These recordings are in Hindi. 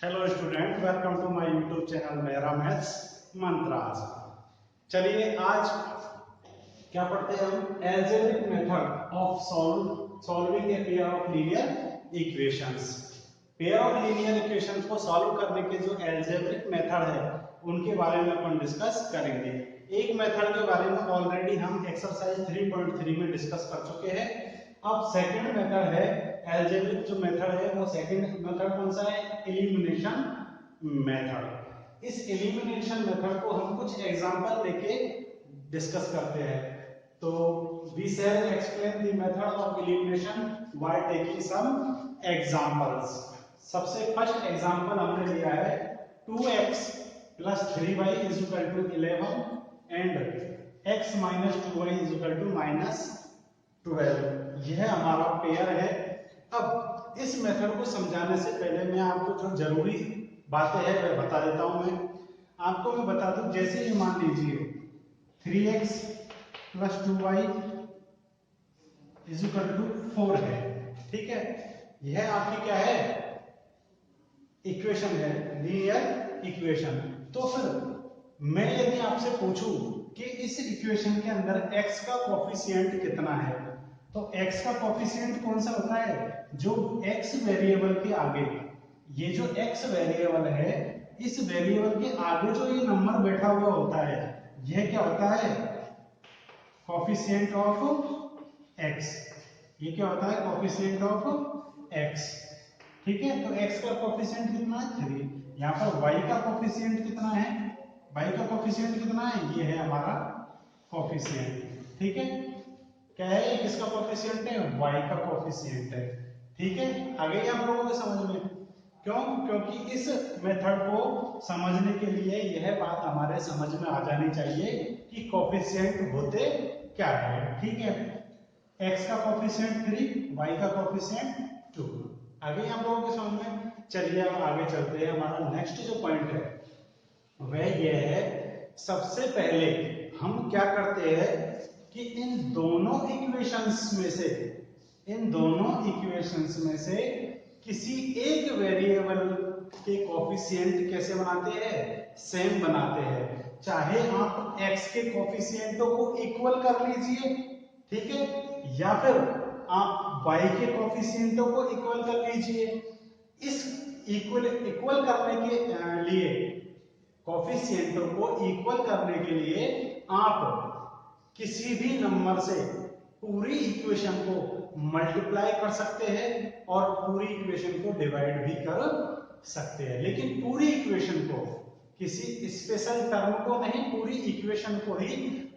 Hello student, welcome to my YouTube channel मेरा मैथ्स मंत्रास। चलिए आज क्या पढ़ते हैं हम? Algebraic method of solving a pair of linear equations. Pair of linear equations को सॉल्व करने के जो एल्जेब्रिक मेथड है उनके बारे में अपन डिस्कस करेंगे। एक मेथड के बारे में ऑलरेडी हम एक्सरसाइज 3.3 में डिस्कस कर चुके हैं। अब सेकंड मेथड है एल्जेब्रिक जो मेथड है वो सेकंड मेथड कौन सा है? Elimination method. इस एलिमिनेशन मेथड को हम कुछ एग्जांपल लेके डिस्कस करते हैं। तो we shall explain the method of elimination by taking some examples. सबसे फर्स्ट एग्जांपल हमने लिया है 2x plus 3y is equal to 11 and x minus 2y is equal to minus 12। यह हमारा पेयर है। अब इस मेथड को समझाने से पहले मैं आपको जो जरूरी बातें हैं वह बता देता हूं। मैं बता दूं, जैसे ये मान लीजिए 3x plus 2y is equal to 4 है, ठीक है। यह आपकी क्या है? इक्वेशन है, लीनियर इक्वेशन। तो फिर मैं यदि आपसे पूछूं कि इस इक्वेशन के अंदर x का कोफिशिएंट कितना है, तो x का कोफिशिएंट कौन सा होता है? जो x वेरिएबल के आगे, ये जो x वेरिएबल है, इस वेरिएबल के आगे जो ये नंबर बैठा हुआ होता है, यह क्या होता है? Coefficient of x। ये क्या होता है? कोफिशिएंट ऑफ x, ठीक है। तो x का कोफिशिएंट कितना है? 3। यहाँ पर y का कोफिशिएंट कितना है? y का कोफिशिएंट कितना है? ये है हमारा कोफिशिएंट, ठीक है। क्या है ये? किसका कोफिशिएंट है? y का कोफिशिएंट है, ठीक है। आ गई आप लोगों को समझ में? क्यों? क्योंकि इस मेथड को समझने के लिए यह बात हमारे समझ में आ जानी चाहिए कि कोफिशिएंट होते क्या है, ठीक है। x का कोफिशिएंट 3, y का कोफिशिएंट 2। आगे आप लोगों के समझ में? चलिए अब आगे चलते हैं। हमारा नेक्स्ट जो पॉइंट है वह यह है, सबसे पहले हम क्या करते हैं कि इन दोनों इक्वेशंस में से किसी एक वेरिएबल के कोफिशिएंट कैसे बनाते हैं? सेम बनाते हैं। चाहे आप x के कोफिशिएंटों को इक्वल कर लीजिए, ठीक है, या फिर आप y के कोफिशिएंटों को इक्वल कर लीजिए। इस इक्वल करने के लिए, कोफिशिएंटों को इक्वल करने के लिए आप किसी भी नंबर से पूरी इक्वेशन को मल्टीप्लाई कर सकते हैं और पूरी इक्वेशन को डिवाइड भी कर सकते हैं। लेकिन पूरी इक्वेशन को, किसी स्पेशल टर्म को नहीं, पूरी इक्वेशन को ही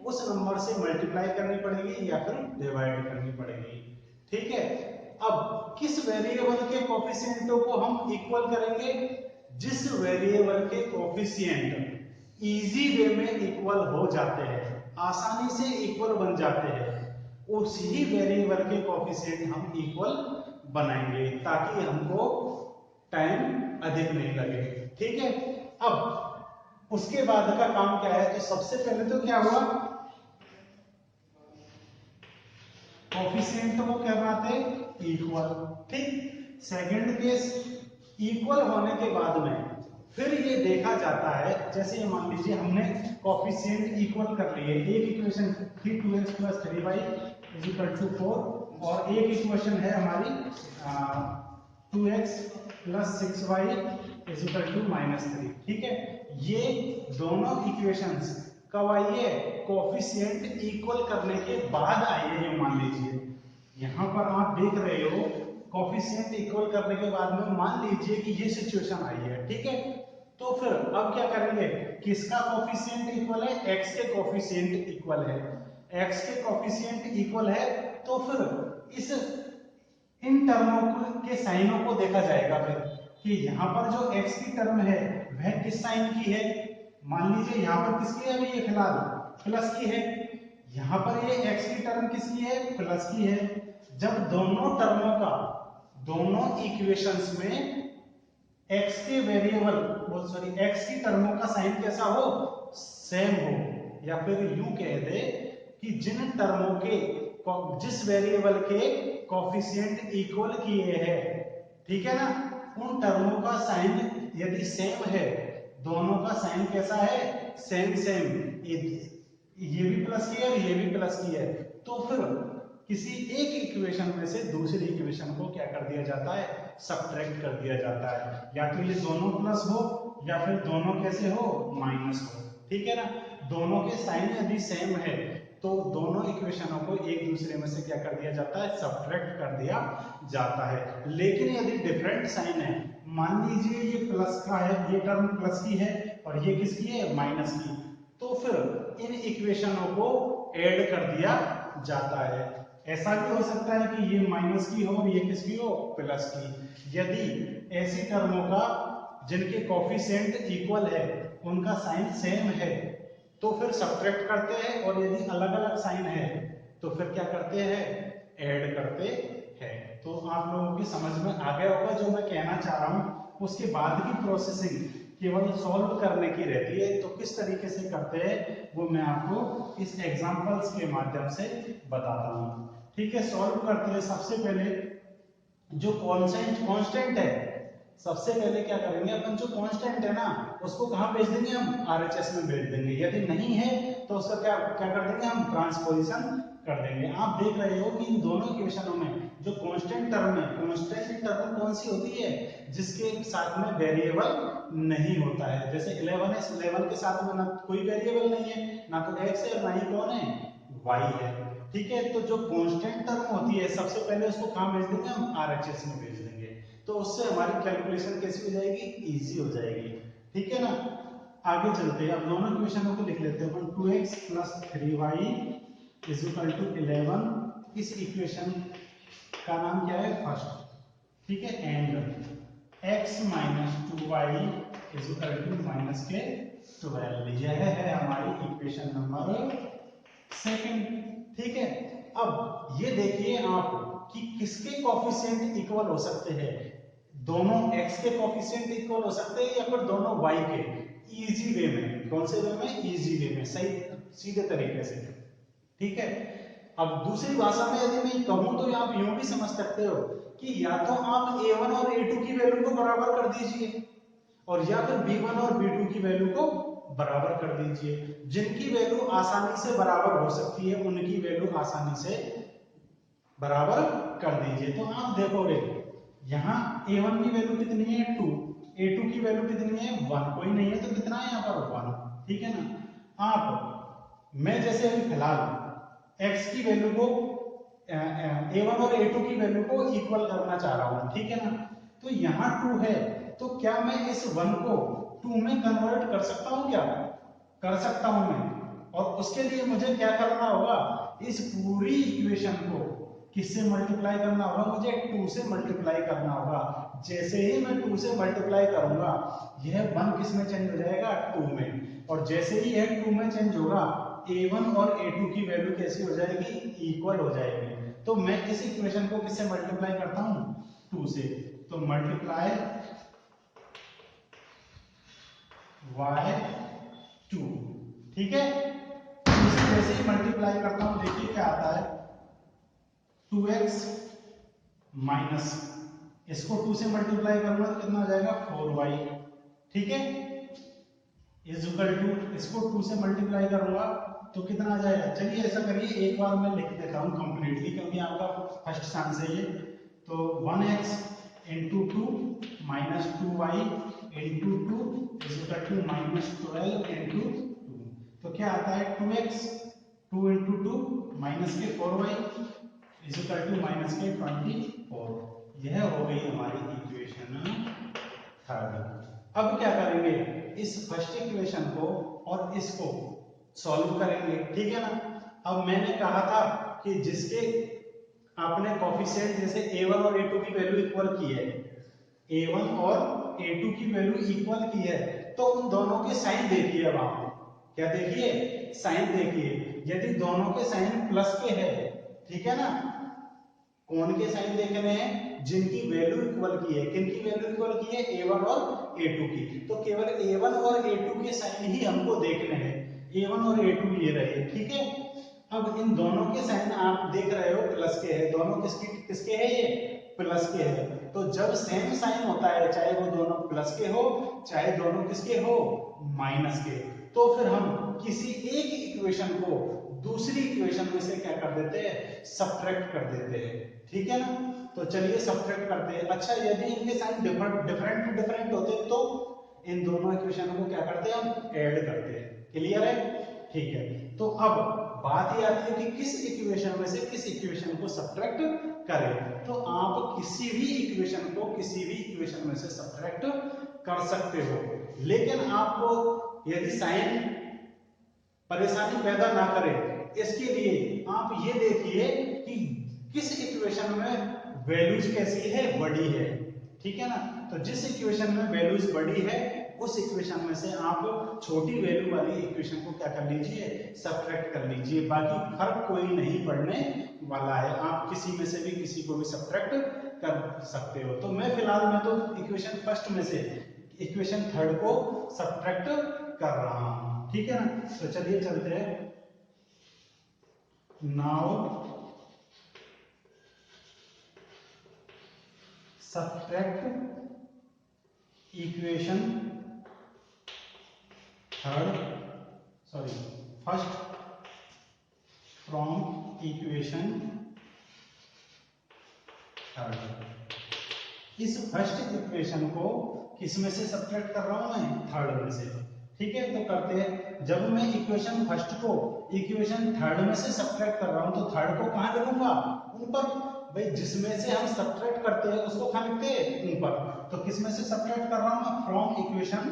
उस नंबर से मल्टीप्लाई करनी पड़ेगी या फिर डिवाइड करनी पड़ेगी, ठीक है। अब किस वेरिएबल के कोफिशिएंटों को हम इक्वल करेंगे? जिस वेरिएबल के कोफिशिएंट इजी वे में इक्वल हो जाते हैं, आसानी से इक्वल बन जाते हैं, उसी वेरिएबल के कोफिशिएंट हम इक्वल बनाएंगे ताकि हमको टाइम अधिक नहीं लगे, ठीक है। अब उसके बाद का काम क्या है? तो सबसे पहले तो क्या हुआ? कोफिशिएंट को क्या बनाते हैं? इक्वल, ठीक। सेकंड केस, इक्वल होने के बाद में फिर ये देखा जाता है, जैसे ये मान लीजिए हमने कोफिशिएंट इक्वल कर लिए। एक इक्वेशन थी 2x plus 3y is equal to 4 और एक इक्वेशन है हमारी 2x plus 6y is equal to -3, ठीक है। ये दोनों इक्वेशंस कब आई है? कोफिशिएंट इक्वल करने के बाद आई है। ये मान लीजिए यहाँ पर आप देख रहे हो, कोफिशिएंट इक्वल करने के बाद में मान लीजिए कि ये सिचुएशन आई है, ठीक है। तो फिर अब क्या करेंगे? किसका कोफिशिएंट इक्वल है? x के कोफिशिएंट इक्वल है। x के कोफिशिएंट इक्वल है तो फिर इन टर्मों के साइनों को देखा जाएगा फिर कि यहाँ पर जो x की टर्म है वह किस साइन की है। मान लीजिए यहाँ पर किसकी है? अभी ये फिलहाल प्लस की है। यहाँ पर ये x की टर्म किसकी है? प्लस की है। जब दोनों टर्मों का, दोनों इक्वेशंस में x के वेरिएबल, x की टर्मों का साइन कैसा हो? सेम हो। या फिर यूं कह दे कि जिन टर्मों के, जिस वेरिएबल के कोफिशिएंट इक्वल किए हैं, ठीक है ना, उन टर्मों का साइन यदि सेम है, दोनों का साइन कैसा है, सेम सेम, ये भी प्लस की है और ये भी प्लस की है, तो फिर किसी एक इक्वेशन में से दूसरी इक्वेशन को क्या कर दिया जाता है, सबट्रैक्ट कर दिया जाता है। या तो ये दोनों प्लस हो या फिर दोनों कैसे हो, माइनस हो। ठीक है ना, दोनों के साइन यदि सेम है तो दोनों इक्वेशनों को एक दूसरे में से क्या कर दिया जाता है, सबट्रैक्ट कर दिया जाता है। लेकिन यदि डिफरेंट साइन है, मान लीजिए ये प्लस का है, ये टर्म प्लस की है और ये किसकी है, माइनस की, तो फिर इन इक्वेशनों को ऐड कर दिया जाता है। ऐसा भी हो सकता है कि ये माइनस की हो और ये किसकी हो, प्लस की। यदि ऐसी टर्मों का जिनके कोफिशिएंट इक्वल है, उनका साइन सेम है, तो फिर सब्ट्रैक्ट करते हैं, और यदि अलग अलग साइन है तो फिर क्या करते हैं, ऐड करते हैं। तो आप लोगों की समझ में आ गया होगा जो मैं कहना चाह रहा हूं। उसके बाद की प्रोसेसिंग केवल सॉल्व करने की रहती है, तो किस तरीके से करते हैं वो मैं आपको इस एग्जांपल्स के माध्यम से बताता हूं। ठीक है, सॉल्व करते हैं। सबसे पहले जो कांस्टेंट है, सबसे पहले क्या करेंगे अपन, जो कांस्टेंट है ना उसको कहां भेज देंगे, हम आरएचएस में भेज देंगे। यदि नहीं है तो उसका क्या क्या कर देंगे, हम ट्रांसपोजिशन कर देंगे। आप देख रहे हो कि इन दोनों इक्वेशनों में जो कांस्टेंट टर्म है, कांस्टेंट टर्म कौन सी होती है, जिसके साथ में वेरिएबल नहीं होता है। जैसे 11 है, 11 के साथ में ना कोई वेरिएबल नहीं है, ना तो x है और ना ही कौन है, y है। ठीक है, तो जो कांस्टेंट टर्म होती है सबसे पहले उसको कहां भेज देंगे, हम आरएचएस में भेज देंगे, तो उससे हमारी कैलकुलेशन कैसी हो जाएगी, इजी हो जाएगी। ठीक है ना, आगे चलते हैं। अब दोनों इक्वेशनों को लिख लेते हैं। 2x + 3y = 11। इस इक्वेशन का नाम क्या है, फर्स्ट। ठीक है, एंड x - 2y = -12। यह है हमारी इक्वेशन नंबर सेकंड। ठीक है, अब ये देखिए आप कि किसके कोफिशिएंट इक्वल हो सकते हैं, दोनों x के कोफिशिएंट इक्वल हो सकते हैं या फिर दोनों y के, इजी वे में। कौन से वे में, इजी वे में, सही सीधे तरीके से। ठीक है, अब दूसरी भाषा में यदि मैं कहूं तो आप यूं भी समझ सकते हो कि या तो आप a1 और a2 की वैल्यू को बराबर कर दीजिए, और या फिर b1 और b2 की वैल्यू को बराबर कर दीजिए। जिनकी वैल्यू आसानी से बराबर हो सकती है उनकी वैल्यू आसानी से बराबर कर दीजिए। तो आप देखोगे यहाँ a1 की वैल्यू कितनी है, 2, a2 की वैल्यू कितनी है, 1, कोई नहीं है तो कितना है यहाँ पर, 1। ठीक है ना, आप मैं जैसे अभी फिलहाल x की वैल्यू को a1 और a2 की वैल्यू को इक्वल करना चाह रहा हूँ। ठीक है ना, तो यहाँ 2 है, तो क्या मैं इस 1 को 2 में कन्वर्ट कर सकता हूँ, क्या कर सकता हूँ मैं। और उसके लिए मुझे क्या करना होगा, इस पूरी इक्वेशन को किससे मल्टीप्लाई करना होगा, मुझे 2 से मल्टीप्लाई करना होगा। जैसे ही मैं 2 से मल्टीप्लाई करूंगा, यह 1 किस में चेंज हो जाएगा, 2 में, और जैसे ही यह 2 में चेंज होगा, a1 और a2 की वैल्यू कैसी हो जाएगी, इक्वल हो जाएगी। तो मैं इस इक्वेशन को किससे मल्टीप्लाई करता हूं, 2 से, तो मल्टीप्लाई y2। ठीक है, जैसे ही मल्टीप्लाई करता हूं, देखिए क्या आता है, 2x माइनस, इसको 2 से मल्टीप्लाई करूंगा तो कितना हो जाएगा, 4y। ठीक है, इक्वल टू, इसको 2 से मल्टीप्लाई करूंगा तो कितना आ जाएगा। चलिए ऐसा करिए, एक बार मैं लिख देता हूं कंप्लीटली, क्योंकि आपका फर्स्ट चांस है ये। तो 1x into 2 minus 2y into 2 equal to -12 into 2। तो क्या आता है, 2x 2 इंटू 2 माइनस के 4y इक्वल टू माइनस के 24। यह हो गई हमारी इक्वेशन थर्ड। अब क्या करेंगे, इस फर्स्ट इक्वेशन को और इसको सॉल्व करेंगे। ठीक है ना, अब मैंने कहा था कि जिसके आपने कोफिशिएंट जैसे a1 और a2 की वैल्यू इक्वल की है, a1 और a2 की वैल्यू इक्वल की है, तो उन दोनों के साइन देखिए। अब आप क्या देखिए, साइन देखिए। यदि दोनों के साइन प्लस के हैं, ठीक है ना, कौन के साइन देखने हैं, जिनकी वैल्यू इक्वल की है। किनकी वैल्यू इक्वल की है, a1 और a2 की। तो केवल a1 और a2 के साइन ही हमको देखने हैं, a1 और a2 ये रहे। ठीक है, अब इन दोनों के साइन आप देख रहे हो प्लस के हैं, दोनों किसके हैं, ये प्लस के हैं। तो जब सेम साइन होता है, चाहे वो दोनों प्लस के हो चाहे दोनों किसके हो, माइनस के, तो फिर हम किसी एक इक्वेशन को दूसरी इक्वेशन में से क्या कर देते हैं, सब्ट्रैक्ट कर देते हैं। ठीक है ना, तो चलिए सब्ट्रैक्ट करते हैं। अच्छा, यदि इनके साइन डिफरेंट होते तो इन दोनों इक्वेशन को क्या करते हैं, हम ऐड करते हैं। क्लियर है, ठीक है। तो अब बात ये आती है कि किस इक्वेशन में से किस इक्वेशन को सब्ट्रैक्ट करें। तो आप किसी भी इक्वेशन को किसी भी इक्वेशन में से सब्ट्रैक्ट कर सकते हो, लेकिन आपको यदि साइन परेशानी पैदा ना करे, इसके लिए आप ये देखिए कि किस इक्वेशन में वैल्यूज कैसी है, बड़ी है। ठीक है ना, तो जिस इक्वेशन में वैल्यूज बड़ी है उस इक्वेशन में से आप छोटी वैल्यू वाली इक्वेशन को क्या कर लीजिए, सब्ट्रैक्ट कर लीजिए। बाकी फर्क कोई नहीं पड़ने वाला है, आप किसी में से भी किसी को भी सब्ट्रैक्ट कर सकते हो। तो मैं फिलहाल में तो इक्वेशन फर्स्ट में से इक्वेशन थर्ड को सब्ट्रैक्ट कर रहा हूं। ठीक है ना, तो चलिए चलते हैं। Now subtract equation first from equation third. इस फर्स्ट इक्वेशन को किस में से सब्ट्रैक्ट कर रहा हूं मैं, थर्ड में से। ठीक है, तो करते हैं। जब मैं इक्वेशन फर्स्ट को इक्वेशन थर्ड में से सब्ट्रैक्ट कर रहा हूं तो थर्ड को कहां लिखूंगा, ऊपर। भाई जिसमें से हम सब्ट्रैक्ट करते हैं उसको कहां लिखते हैं, ऊपर। तो किस में से सब्ट्रैक्ट कर रहा हूं मैं, फ्रॉम इक्वेशन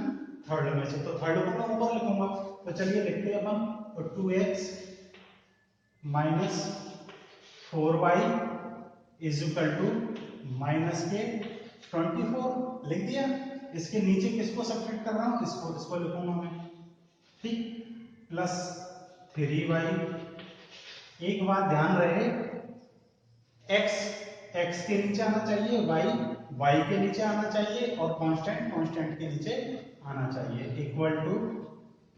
थर्ड में से, तो थर्ड को मैं ऊपर लिखूंगा। तो चलिए लिखते हैं अपन, तो 2x minus 4y is equal to minus के 24 लिख दिया। इसके नीचे किसको सब्ट्रैक्ट कर रहा हूं, इसको लिखूंगा मैं। ठीक, प्लस 3y। एक बात ध्यान रहे, x के नीचे आना चाहिए, y के नीचे आना चाहिए, और कांस्टेंट के नीचे आना चाहिए। इक्वल टू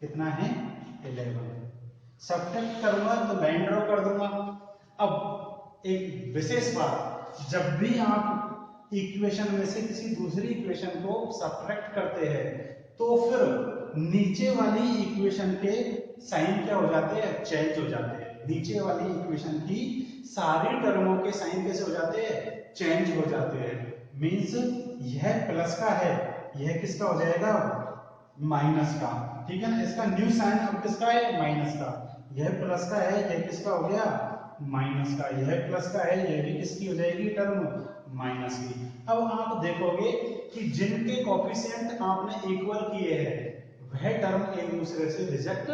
कितना है, 11। सब्ट्रैक्ट करूंगा तो लाइन ड्रॉ कर दूंगा। अब एक विशेष बात, जब भी आप इक्वेशन में से किसी दूसरी इक्वेशन को सब्ट्रैक्ट करते हैं तो फिर नीचे वाली इक्वेशन के साइन क्या हो जाते हैं, चेंज हो जाते हैं। नीचे वाली इक्वेशन की सारी टर्मों के साइन कैसे हो जाते हैं, चेंज हो जाते हैं। मींस यह प्लस का है, यह किसका हो जाएगा, माइनस का। ठीक है ना, इसका न्यू साइन अब किसका है, माइनस का। यह प्लस का है, यह किसका हो गया, माइनस का। यह प्लस का है, यह भी किसकी हो जाएगी टर्म, माइनस की। अब आप देखोगे कि जिनके कोएफिशिएंट आपने इक्वल किए हैं वह टर्म एक दूसरे से रिजेक्ट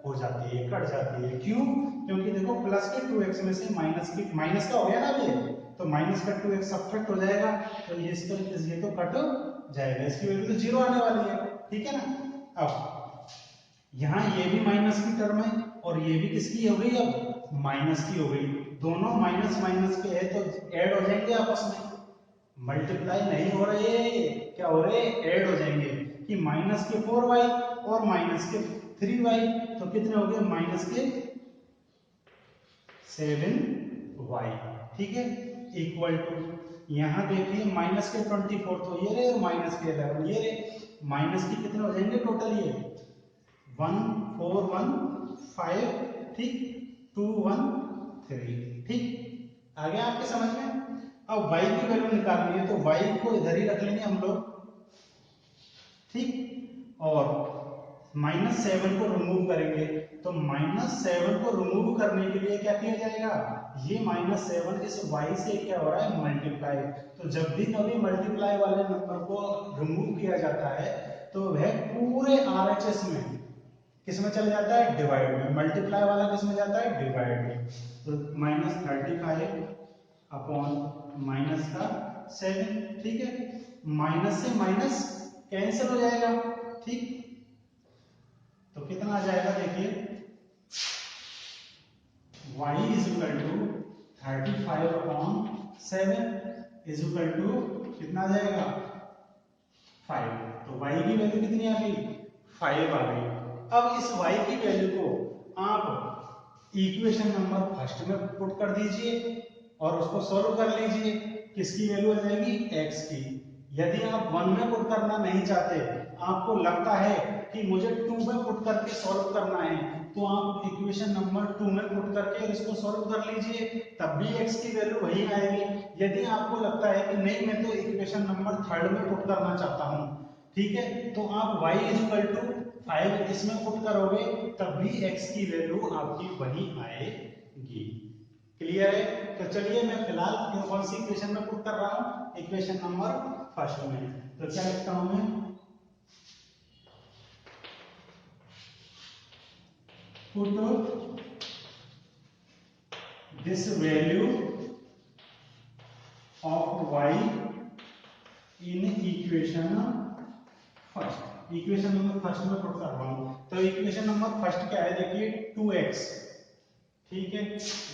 हो जाती है, कट जाती है। क्यों, क्योंकि देखो प्लस के 2x में से माइनस का हो गया ना ये, तो माइनस का 2x सब्ट्रैक्ट हो जाएगा, तो ये तो कट जाएगा, इसकी वैल्यू तो 0 आने वाली है। ठीक है ना, अब यहाँ ये भी माइनस की टर्म है और ये भी किसकी हो गई, अब माइनस की हो गई। दोनों माइनस माइनस के है तो ऐड हो जाएंगे आपस में, मल्टीप्लाई नहीं हो रहे, क्या हो रहे, ऐड हो जाएंगे। कि माइनस के 4y और माइनस के 3y, तो कितने हो गए, माइनस के 7y। ठीक है, इक्वल टू यहां देखिए माइनस के 24 तो ये रहे, और माइनस के 11 ये रहे। माइनस के कितने हो जाएंगे टोटल, ये 1 4 1 5, ठीक, 2 1 3। ठीक, आ गया आपके समझ में। अब y की वैल्यू निकालनी है तो y को इधर ही रख लेंगे हम लोग। ठीक, और -7 को रिमूव करेंगे, तो -7 को रिमूव करने के लिए क्या किया जाएगा, ये -7 इस y से क्या हो रहा है, मल्टीप्लाई। तो जब भी कभी मल्टीप्लाई वाले नंबर को रिमूव किया जाता है तो वह पूरे RHS में किस में चले जाता है, डिवाइड में। मल्टीप्लाई वाला किस में जाता है, डिवाइड में। तो -35 अपॉन माइनस का 7। ठीक है, माइनस से माइनस कैंसिल हो जाएगा। ठीक, तो कितना आ जाएगा, देखिए y is equal to 35 upon 7 is equal to कितना आ जाएगा, 5। तो y की वैल्यू कितनी आ गई, 5 आ गई। अब इस y की वैल्यू को आप इक्वेशन नंबर फर्स्ट में पुट कर दीजिए और उसको सॉल्व कर लीजिए। किसकी वैल्यू आ जाएगी, x की। यदि आप 1 में पुट करना नहीं चाहते, आपको लगता है कि मुझे 2 में पुट करके सॉल्व करना है, तो आप इक्वेशन नंबर 2 में पुट करके इसको सॉल्व कर लीजिए, तब भी x की वैल्यू वही आएगी। यदि आपको लगता है कि नहीं मैं तो इक्वेशन नंबर 3 में पुट करना चाहता हूँ, ठीक है, तो आप y = 5 इसमें पुट करोगे, तब भी x की वैल्यू आपकी वही आएगी। क्लियर है? तो चलिए मैं फिलहाल कौन सी इक्वेशन में पुट कर रहा हूँ, इक्वेशन नंबर फर्स्ट में। तो क्या लिखता हूं मैं, put this value of y in equation first. Equation number first में पुट कर रहा हूं, तो इक्वेशन नंबर फर्स्ट क्या है, देखिए 2x, ठीक है,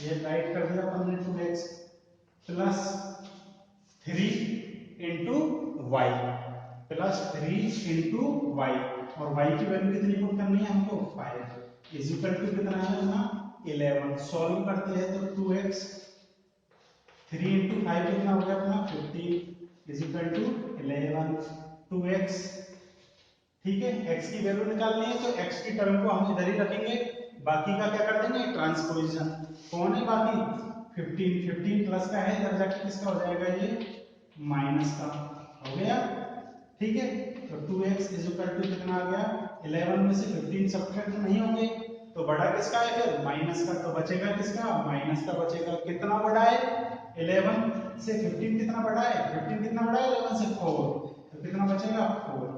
ये राइट कर दिया अपन ने, 2x plus 3 into y, plus 3 into y, और y की वैल्यू कितनी पुट करनी है हमको, 5 इज इक्वल टू कितना है अपना 11। सॉल्व करते हैं तो 2x 3 इंटू 5 कितना हो गया अपना 15 इज इक्वल टू 11 2x, ठीक है। x की वैल्यू निकालनी है तो x की टर्म को हम इधर ही रखेंगे, बाकी का क्या कर देंगे ट्रांसपोजिशन। कौन है बाकी 15 प्लस का है, इधर जाके किसका हो जाएगा ये माइनस का हो गया, ठीक है। तो 2x इज इक्वल टू कितना आ गया 11 में से 15 सब्ट्रैक्ट नहीं होंगे, तो बड़ा किसका है फिर माइनस का, तो बचेगा किसका माइनस का बचेगा। कितना बड़ा है 11 से 15 कितना बड़ा है, 15 कितना बड़ा है 11 से 4, तो कितना बचेगा 4।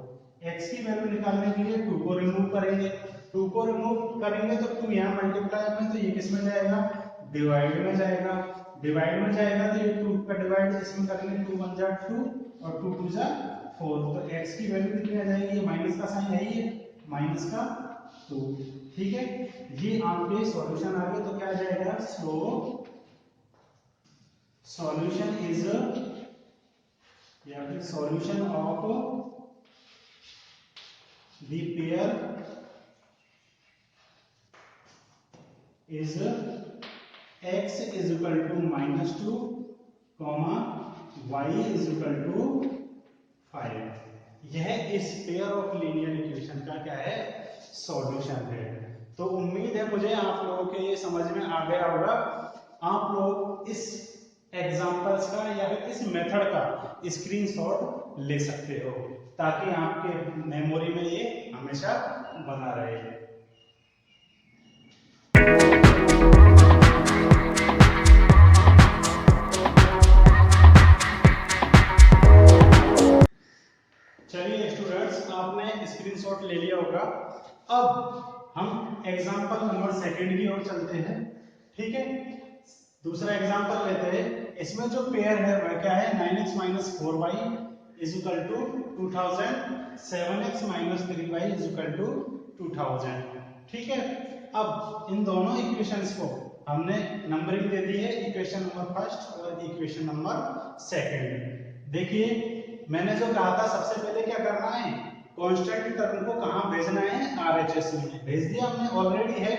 x की वैल्यू निकालने के लिए 2 को रिमूव करेंगे, 2 को रिमूव करेंगे तो 2 यहाँ मल्टीप्लाई में, तो ये किस में जाएगा डिवाइड में जाएगा, डिवाइड में जाएगा तो ये 2 का डिवाइड इसमें करेंगे, 2 1 जा 2 और 2 2 जा 4, तो x की वैल्यू कितनी आ जाएगी, माइनस का साइन है ये माइनस का 2, ठीक है। ये आपके सॉल्यूशन आ गए, तो क्या आ जाएगा सो सॉल्यूशन इज या फिर solution of the pair is x is equal to -2 comma y is equal to 5। यह इस पेयर ऑफ लीनियर इक्वेशन का क्या है सॉल्यूशन है। तो उम्मीद है मुझे आप लोगों के ये समझ में आ गया होगा। आप लोग इस एग्जांपल्स का या फिर इस मेथड का स्क्रीनशॉट ले सकते हो, ताकि आपके मेमोरी में ये हमेशा बना रहे। चलिए स्टूडेंट्स, आपने स्क्रीनशॉट ले लिया होगा। अब हम एग्जांपल नंबर सेकंड की ओर चलते हैं, ठीक है। दूसरा एग्जांपल लेते हैं, इसमें जो पेयर है वह क्या है 9x - 4y is equal to 2000, 7x - 3y is equal to 2000, ठीक है। अब इन दोनों इक्वेशंस को हमने नंबरिंग दे दी है, इक्वेशन नंबर फर्स्ट और इक्वेशन नंबर सेकंड। देखिए मैंने जो कहा था सबसे पहले क्या करना है, कांस्टेंट टर्म को कहां भेजना है आरएचएस में, भेज दिया हमने ऑलरेडी है।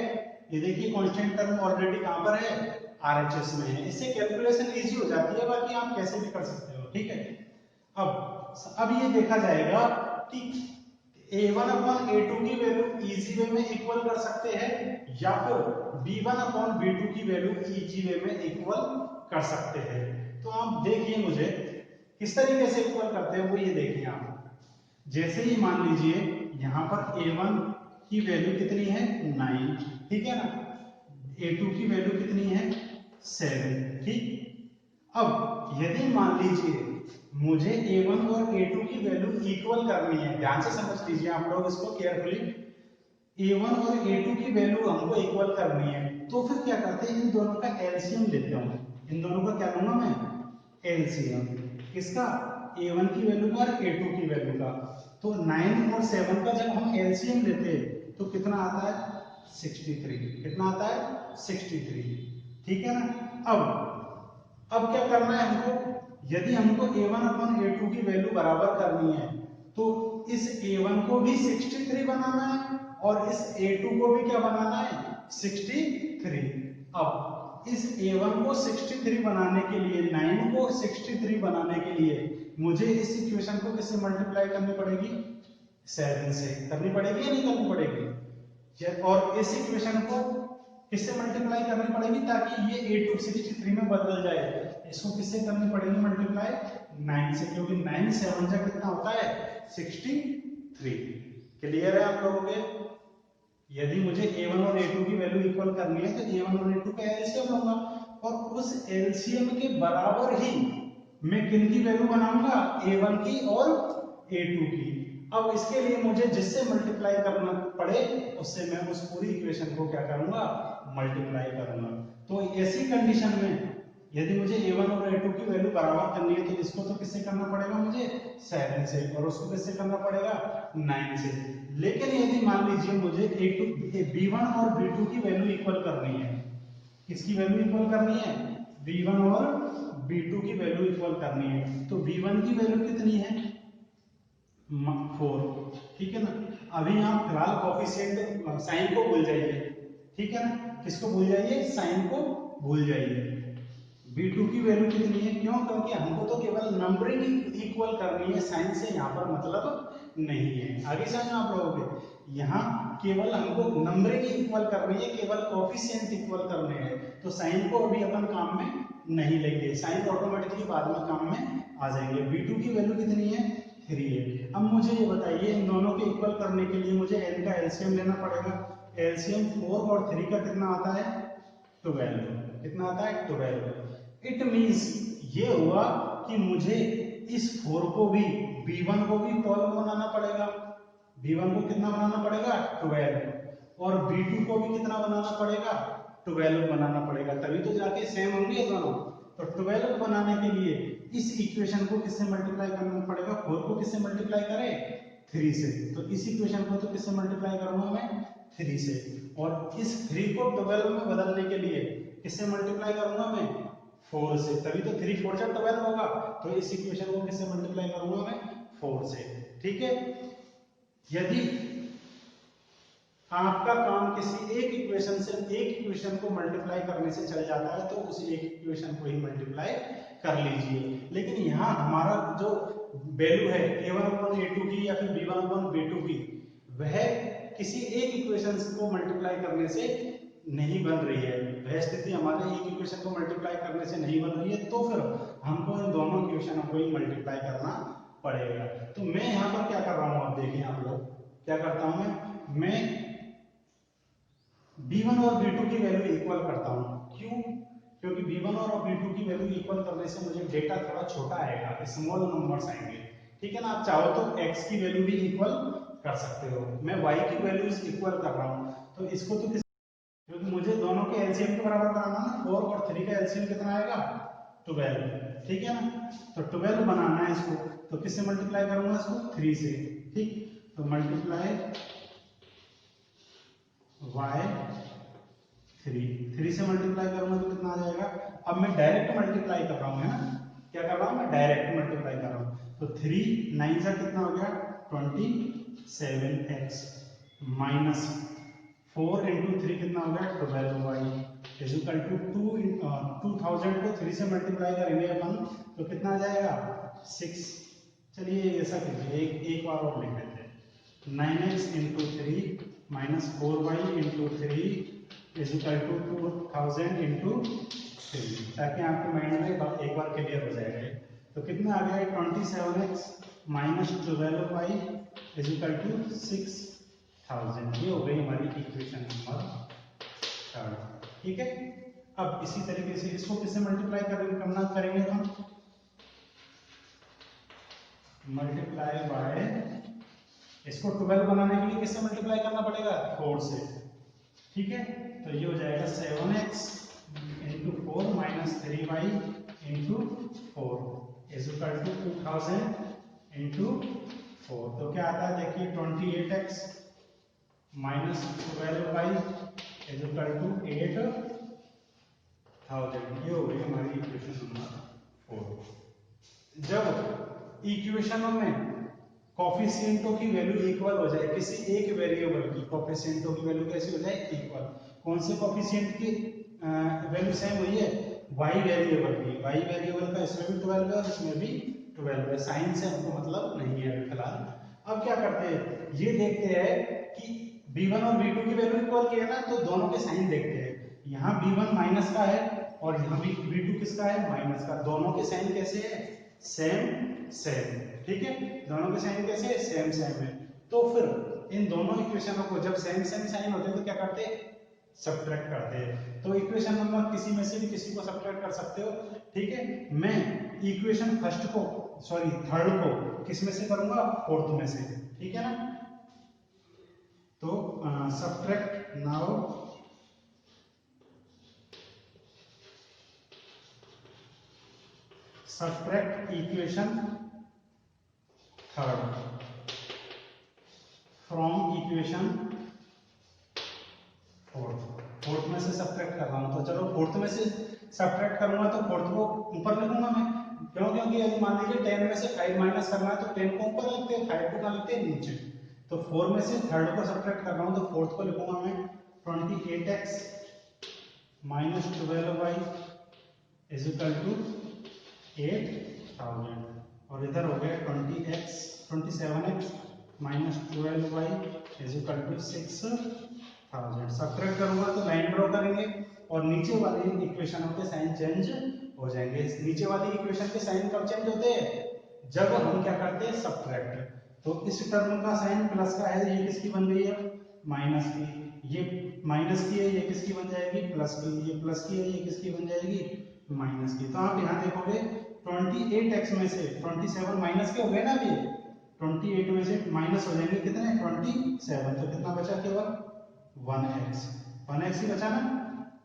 ये देखिए कांस्टेंट टर्म ऑलरेडी कहां पर है आरएचएस में है, इससे कैलकुलेशन इजी हो जाती है, बाकी आप कैसे भी कर सकते हो, ठीक है। अब ये देखा जाएगा कि a1 अपॉन a2 की वैल्यू इजी वे में इक्वल कर सकते हैं या फिर b1 अपॉन b2 की वैल्यू इजी वे में इक्वल कर सकते हैं। तो आप देखिए मुझे किस तरीके से इक्वल करते हैं वो ये देखिए आप। जैसे ही मान लीजिए यहाँ पर a1 की वैल्यू कितनी है 9, ठीक है ना, a2 की वैल्यू कितनी है 7, ठीक। अब यदि मान लीजिए मुझे a1 और a2 की वैल्यू इक्वल करनी है, ध्यान से समझ लीजिए आप लोग इसको केयरफुली, a1 और a2 की वैल्यू हमको इक्वल करनी है, तो फिर क्या करते हैं इन दोनों का एलसीएम लेते हैं। इन दोनों का क्या लूंगा मैं एलसीएम, किसका a1 की वैल्यू का और a2 की वैल्यू का। तो 9 और 7 का जब हम एलसीएम लेते हैं तो कितना आता है 63, कितना आता है 63, ठीक है ना। अब क्या करना है हमको, यदि हमको a1 अपॉन a2 की वैल्यू बराबर करनी है तो इस a1 को भी 63 बनाना है और इस a2 को भी क्या बनाना है 63। अब इस a1 को 63 बनाने के लिए, 9 को 63 बनाने के लिए मुझे इस इक्वेशन को किससे मल्टीप्लाई करनी पड़ेगी, 7 से करनी पड़ेगी या नहीं करनी पड़ेगी, और इस इक्वेशन को किससे मल्टीप्लाई करनी पड़ेगी ताकि ये 8 टू 63 में बदल जाए, इसको किससे करनी पड़ेगी मल्टीप्लाई, 9 से, क्योंकि 9 7 जा कितना होता है 63। क्लियर है आप लोगों के। यदि मुझे a1 और a2 की वैल्यू इक्वल करनी है तो a1 और a2 का एलसीएम लूंगा, और उस एलसीएम के बराबर ही मैं किन की वैल्यू बनाऊंगा, a1 की और a2 की। अब इसके लिए मुझे जिससे मल्टीप्लाई करना पड़े उससे मैं उस पूरी इक्वेशन को क्या करूंगा, मल्टीप्लाई करूंगा। तो ऐसी कंडीशन में यदि मुझे a1 और a2 की वैल्यू बराबर करनी है तो इसको तो किससे करना पड़ेगा मुझे, 7 से, और उसको किससे करना पड़ेगा, 9 से। लेकिन यदि मान लीजिए मुझे b1 और b2 की वैल्यू इक्वल करनी है, किसकी वैल्यू इक्वल करनी है, b1 और b2 की वैल्यू इक्वल करनी है, तो b1 की वैल्यू कितनी है, 4, ठीक है ना। अभी आप फिलहाल कोफिशिएंट साइन को भूल जाइए, ठीक है ना, किसको भूल जाइए, साइन को भूल जाइए। b2 की वैल्यू कितनी है, क्यों, क्योंकि हमको तो केवल नंबरिंग इक्वल करनी है, साइन से यहाँ पर मतलब नहीं है। आगे समझो आप लोगों के, यहाँ केवल हमको नंबरिंग इक्वल करनी है, केवल कोफिशिएंट इक्वल करने हैं, तो साइन को अभी अपन काम में नहीं लेंगे, साइन ऑटोमेटिकली बाद में काम में आ जाएंगे। b2 की वैल्यू कितनी है, 3 है। अब मुझे ये बताइए इन दोनों को इक्वल करने के लिए मुझे n का एलसीएम लेना पड़ेगा। एलसीएम 4 और 3 का कितना आता है, 12, कितना आता है, 12। इट मींस ये हुआ कि मुझे इस 4 को भी, b1 को भी 12 बनाना पड़ेगा, b1 को कितना बनाना पड़ेगा, 12, और b2 को भी कितना बनाना पड़ेगा, 12 बनाना पड़ेगा, तभी तो जाके सेम होंगे दोनों। तो 12 बनाने के लिए इस इक्वेशन को किससे मल्टीप्लाई करना पड़ेगा, 4 को किससे मल्टीप्लाई करें, 3 से, तो इस इक्वेशन को तो किससे मल्टीप्लाई करूंगा मैं, 3 से, और इस 3 को 12 में बदलने के लिए किससे मल्टीप्लाई करूंगा मैं, 4 से, तभी तो 3 4 जा 12 होगा, तो इस इक्वेशन को किससे मल्टीप्लाई करूंगा मैं, 4 से, ठीक है। यदि आपका काम किसी एक इक्वेशन से एक इक्वेशन को मल्टीप्लाई करने से चल जाता है तो उस एक इक्वेशन को ही मल्टीप्लाई कर लीजिए, लेकिन यहाँ हमारा जो वैल्यू है a1/a2 की या फिर b1/b2 की, वह किसी एक इक्वेशन को मल्टीप्लाई करने से नहीं बन रही है, वह स्थिति हमारे एक इक्वेशन को मल्टीप्लाई करने से नहीं बन रही है, तो फिर हमको इन दोनों इक्वेशनों को ही मल्टीप्लाई करना पड़ेगा। तो मैं यहाँ पर क्या कर रहा हूँ, आप देखिए आप लोग क्या करता हूँ, मैं b1 और b2 की वैल्यू इक्वल करता हूँ, क्यों, क्योंकि b1 और b2 की वैल्यू इक्वल करने से मुझे डेटा थोड़ा छोटा आएगा, स्मॉल नंबर्स आएंगे, ठीक है ना। आप चाहो तो x की वैल्यू भी इक्वल कर सकते हो, मैं y की वैल्यूज इक्वल कर रहा हूँ, तो इसको तो क्योंकि मुझे दोनों के एलसीएम के बराबर बनाना ना, 4 और 3 का एलसीएम कितना आएगा, 12, ठीक है ना। तो 12 बनाना है इसको, तो किससे मल्टीप्लाई करूंगा इसको, 3 से, ठीक, तो मल्टीप्लाई y3 से मल्टीप्लाई करूंगा तो कितना आ जाएगा। अब मैं डायरेक्ट मल्टीप्लाई कर रहा हूँ, है ना, क्या कर रहा हूँ मैं, डायरेक्ट मल्टीप्लाई कर रहा हूँ, तो 3 9 से कितना हो गया, 27x माइनस 4 इंटू 3 कितना हो गया, 12y इजिकल टू 2000 को 3 से मल्टीप्लाई करेंगे अपन तो कितना आ जाएगा, 6। चलिए ऐसा कीजिए, एक बार और लिख लेते हैं, 9x into 3 minus 4y into 3 is equal to 2000 into 3, ताकि आपके माइंड में एक बार क्लियर हो जाएगा। तो कितना आ गया, 27x minus 12y is equal to 6000, ये हो गई हमारी इक्वेशन नंबर 3, ठीक है। अब इसी तरीके से इसको किससे मल्टीप्लाई करेंगे हम, मल्टीप्लाई बाय, इसको 12 बनाने के लिए किससे मल्टीप्लाई करना पड़ेगा, 4 से, ठीक है। तो ये हो जाएगा 7x into 4 minus 3y into 4 is equal to 2000 into 4, तो क्या आता है देखिए, 28x minus 12y is equal to 8000, ये हो गई हमारी इक्वेशन नंबर 4। जब इक्वेशनों में कोफिशिएंटों की वैल्यू इक्वल हो जाए, किसी एक वेरिएबल की कोफिशिएंटों की वैल्यू कैसी हो जाए, इक्वल, कौन से कोफिशिएंट की वैल्यू सेम हुई है, y वेरिएबल की, y वेरिएबल का इसमें भी 12 है और इसमें भी 12 है, साइन से हमको मतलब नहीं है अभी फिलहाल। अब क्या करते हैं, ये देखते हैं कि b1 और b2 की वैल्यू इक्वल की है ना, तो दोनों के साइन देखते हैं। यहाँ b1 माइनस का है और यहाँ b2 किसका है, माइनस का। दोनों के साइन कैसे है, सेम सेम, ठीक है। दोनों के साइन कैसे है, सेम सेम है। तो फिर इन दोनों इक्वेशनों को जब सेम सेम साइन होते हैं तो क्या करते हैं, सब्ट्रैक्ट करते हैं। तो इक्वेशन नंबर किसी में से भी किसी को सब्ट्रैक्ट कर सकते हो, ठीक है। मैं इक्वेशन फर्स्ट को सॉरी थर्ड को किस में से करूंगा, फोर्थ में से, ठीक है ना। तो subtract now subtract equation third from equation fourth में से सब्ट्रैक्ट कर रहा हूं। तो चलो फोर्थ में से सब्ट्रैक्ट करूंगा तो फोर्थ को ऊपर लिखूंगा मैं, क्यों, क्योंकि यदि मान लीजिए 10 में से 5 माइनस करना है तो 10 को ऊपर लिखते हैं, 5 को कहां लिखते हैं, नीचे। तो 4 में से थर्ड को सब्ट्रैक्ट कर रहा हूं तो फोर्थ को लिखूंगा मैं 28x minus 12y is equal to 8000, और इधर हो गया 27x minus 12y is equal to 6000। Subtract करूंगा तो लाइन ड्रॉ करेंगे और नीचे वाली इक्वेशनों के साइन चेंज हो जाएंगे। नीचे वाली इक्वेशन के साइन कब चेंज होते हैं, जब हम क्या करते हैं, सब्ट्रैक्ट। तो इस टर्म का साइन प्लस का है, ये किसकी बन गई है, माइनस की। ये माइनस की है, ये किसकी बन जाएगी, प्लस की। ये प्लस की है, ये किसकी बन जाएगी, माइनस की। तो आप यहाँ देखोगे 28x में से 27 माइनस के हो गए ना, अभी 28 में से माइनस हो जाएंगे कितने, 27। तो कितना बचा, केवल 1x। 1x ही बचा ना,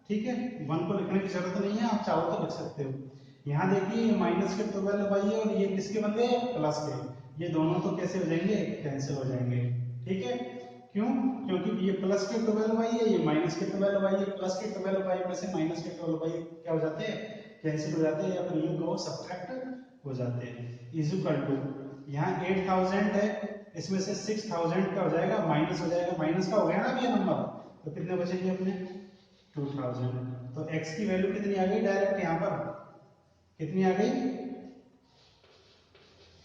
ठीक है। 1 को लिखने की जरूरत नहीं है, आप चाहो तो लिख सकते हो। यहाँ देखिए ये माइनस के 12y है और ये किसके बन गए, प्लस के। ये दोनों तो कैसे हो जाएंगे, कैंसिल हो जाएंगे, ठीक है। क्यों, क्योंकि ये प्लस के 12y है, ये माइनस के 12y है। प्लस के 12y में से माइनस के 12y क्या हो जाते हैं, कैंसिल हो जाते हैं, या फिर यूं कहो सब्ट्रैक्ट हो जाते हैं। इज इक्वल टू यहाँ 8000 है, इसमें से 6000 क्या हो जाएगा, माइनस हो जाएगा। माइनस का हो गया ना अभी ये नंबर, तो कितने बचेंगे अपने, 2000। तो x की वैल्यू कितनी आ गई, डायरेक्ट यहाँ पर कितनी आ गई,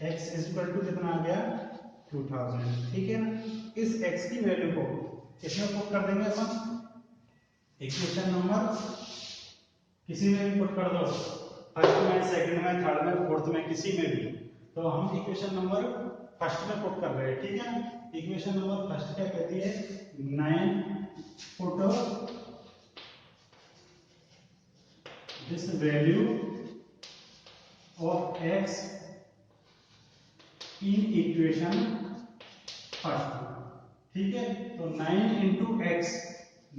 x इज इक्वल टू कितना आ गया, 2000, ठीक है ना। इस x की वैल्यू को इसमें पुट कर देंगे अपन, इक्वेशन नंबर किसी में भी पुट कर दो, फर्स्ट में, सेकंड में, थर्ड में, फोर्थ में, किसी में भी। तो हम इक्वेशन नंबर फर्स्ट में पुट कर रहे हैं, ठीक है। इक्वेशन नंबर फर्स्ट क्या कहती है, 9 put this value of x in equation first, ठीक है। तो 9 into x,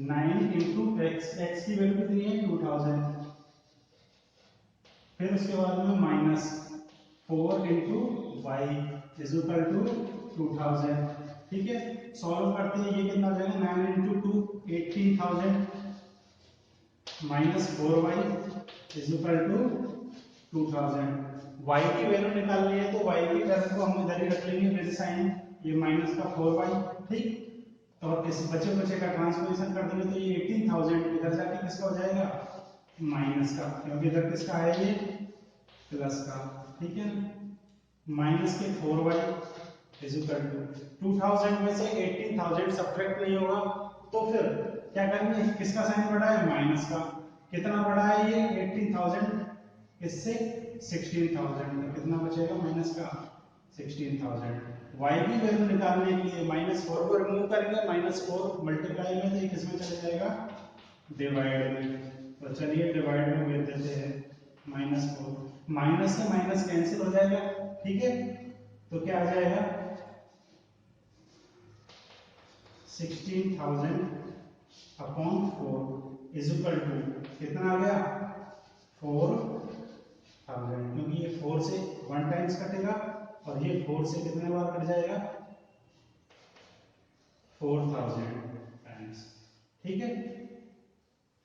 9 into x, x की वैल्यू कितनी है, 2000। फिर उसके बाद में minus 4 into y is equal to 2000, ठीक है। सॉल्व करते हैं, ये कितना हो जाएगा, 9 into 2 18,000 minus 4y is equal to 2000। y की वैल्यू निकालनी है तो y की वैल्यू को हम इधर ही रख लेंगे विद साइन, ये माइनस का 4y, ठीक। और इस बचे बचे का ट्रांसपोजिशन कर देंगे तो ये 18000 इधर जाके किसका हो जाएगा, माइनस का, क्योंकि इधर किसका है, ये प्लस का, ठीक है। माइनस के 4y इज इक्वल टू 2000 में से 18000 सब्ट्रैक्ट नहीं होगा, तो फिर क्या करेंगे, किसका साइन बढ़ा है, माइनस का। कितना बढ़ा है ये 18000, इससे 16000, तो कितना बचेगा, माइनस का 16000। y की वैल्यू निकालने के लिए -4 को रिमूव करेंगे, -4 मल्टीप्लाई में, तो ये किसमें चले जाएगा, डिवाइड में। तो चलिए डिवाइड में भेज देते हैं, -4, माइनस से माइनस कैंसिल हो जाएगा, ठीक है। तो क्या आ जाएगा, 16,000 अपॉन 4 इज इक्वल टू कितना आ गया, 4000, क्योंकि ये 4 से 1 टाइम्स कटेगा और ये 4 से कितने बार कट जाएगा, 4000 टाइम्स, ठीक है।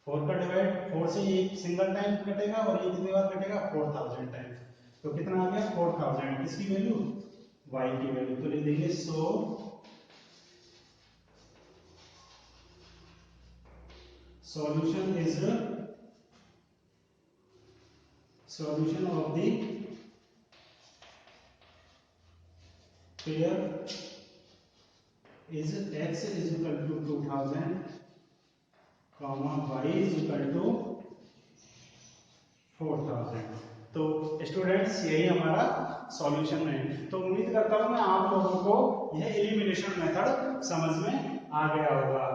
4 का डिवाइड 4 से एक सिंगल टाइम कटेगा और ये कितनी बार कटेगा, 4000 टाइम्स। तो कितना आ गया, 4000, किसकी वैल्यू, y की वैल्यू। तो लिख देंगे solution is solution of the here is x is equal to 2000 comma y is equal to 4000। तो स्टूडेंट्स यही हमारा सॉल्यूशन है। तो उम्मीद करता हूं मैं आप लोगों को यह एलिमिनेशन मेथड समझ में आ गया होगा।